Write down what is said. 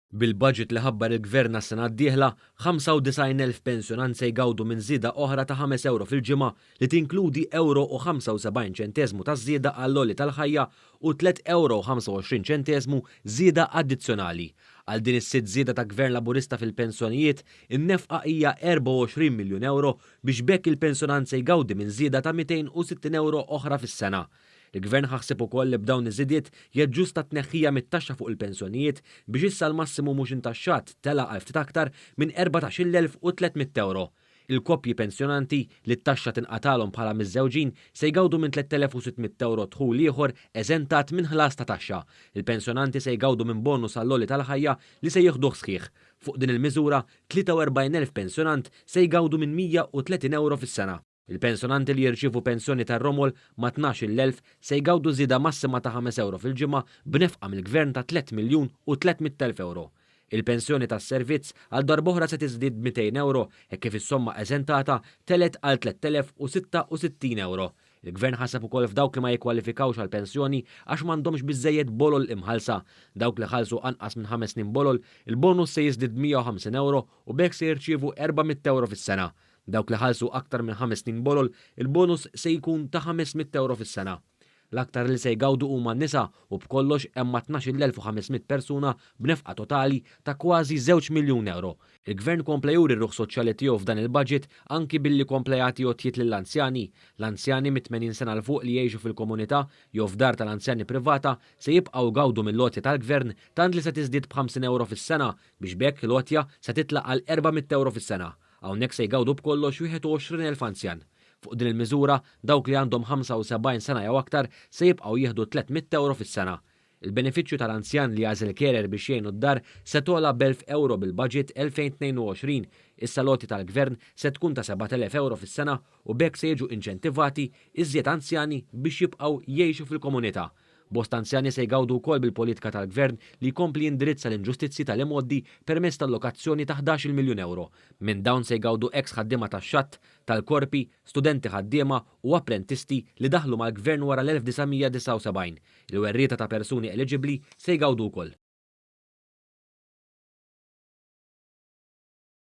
Bil-budget li ħabbar il-gvern għas-sena d-dieħla, 95,000 pensjonant se jgawdu minn żieda oħra ta' 5 euro fil-ġimgħa li tinkludi euro u 75 ċentesmu ta' żieda għall-oli tal-ħajja u 3 euro u 25 ċentesmu żieda addizzjonali. Għal din is-sitt żieda ta' Gvern Laburista fil-pensjonijiet, in-nefqa hija 24 miljun euro biex bekk il-pensjonant se jgawdi minn żieda ta' 260 euro oħra fis-sena. Il-Gvern ħasseb ukoll li b'dawn iż-żidiet jeġġusta tneħħija mit-taxxa fuq il-pensjonijiet biex issa l-massimu mhux intaxxat tela għal ftit aktar minn 14,300 euro. Il-koppji pensjonanti li t-taxxa tinqatalhom bħala miż-żewġin se jgawdu minn 3,600 euro dħul ieħor eżentat minn ħlas ta' taxxa. Il-pensjonanti se jgawdu minn bonus għall-oli tal-ħajja li se jieħduh sħiħ. Fuq din il-miżura 43,000 pensjonant se jgawdu minn 130 euro fis-sena. Il-pensjonanti li jirċievu pensjoni tar-Romol ma' 12,000 se jgawdu żieda massima ta' 5 euro fil-ġimgħa b'nefqa mill-Gvern ta' 3 miljun u 300,000 euro. Il-pensjoni tas-servizz għal darb'oħra se tiżdied 200 euro hekk kif is-somma eżentata telet għal 3,066 euro. Il-Gvern ħaseb ukoll f'dawk li ma jikkwalifikawx għal pensjoni għax m'għandhomx biżżejjed bolol imħalsa. Dawk li ħalsu anqas minn 5 snin bolol, il-bonus se jiżdied 150 euro u bekk se jirċievu 400 euro fis-sena. Dawk li ħalsu aktar minn 5 snin bolol, il-bonus se jkun ta' 500 euro fis-sena. L-aktar li se jgawdu huma n-nisa u b'kollox hemm 12,500 persuna b'nefqa totali ta' kważi 2 miljun euro. Il-Gvern kompla juri r-ruħ soċjali tiegħu f'dan il-budget anki billi kompla jagħti għotjiet lill-anzjani. L-anzjani mit-80 sena l fuq li jgħixu fil-komunità jew f'dar tal-anzjani privata se jibqgħu gawdu mill-lotja tal-Gvern tant li se tiżdied b'50 euro fis-sena biex bekk il-lotja se titlaq għal 400 euro fis-sena. Hawnhekk se jgawdu b'kollox 21,000 anzjan. Fuq din il-miżura dawk li għandhom 75 sena jew aktar se jibqgħu jieħdu 300 euro fis-sena. Il-benefiċċju tal-anzjan li jażel kerer biex jgħinu d-dar se tola b'1,000 euro bil-budget 2022. Issa loti tal-Gvern se tkun ta' 7,000 euro fis-sena u bekk se jiġu inċentivati iżjed anzjani biex jibqgħu jgħixu fil-komunità. Bost anzjani se jgawdu wkoll bil-politika tal-Gvern li jkompli jindirizza l-inġustizzi tal-imoddi permezz tal-lokazzjoni ta' 11 miljun euro. Minn dawn se jgawdu ex ħaddiema tax-xatt, tal-korpi, studenti ħaddiema u apprentisti li daħlu mal-Gvern wara l-1979. Il-werrieta ta' persuni eliġibbli se jgawdu wkoll.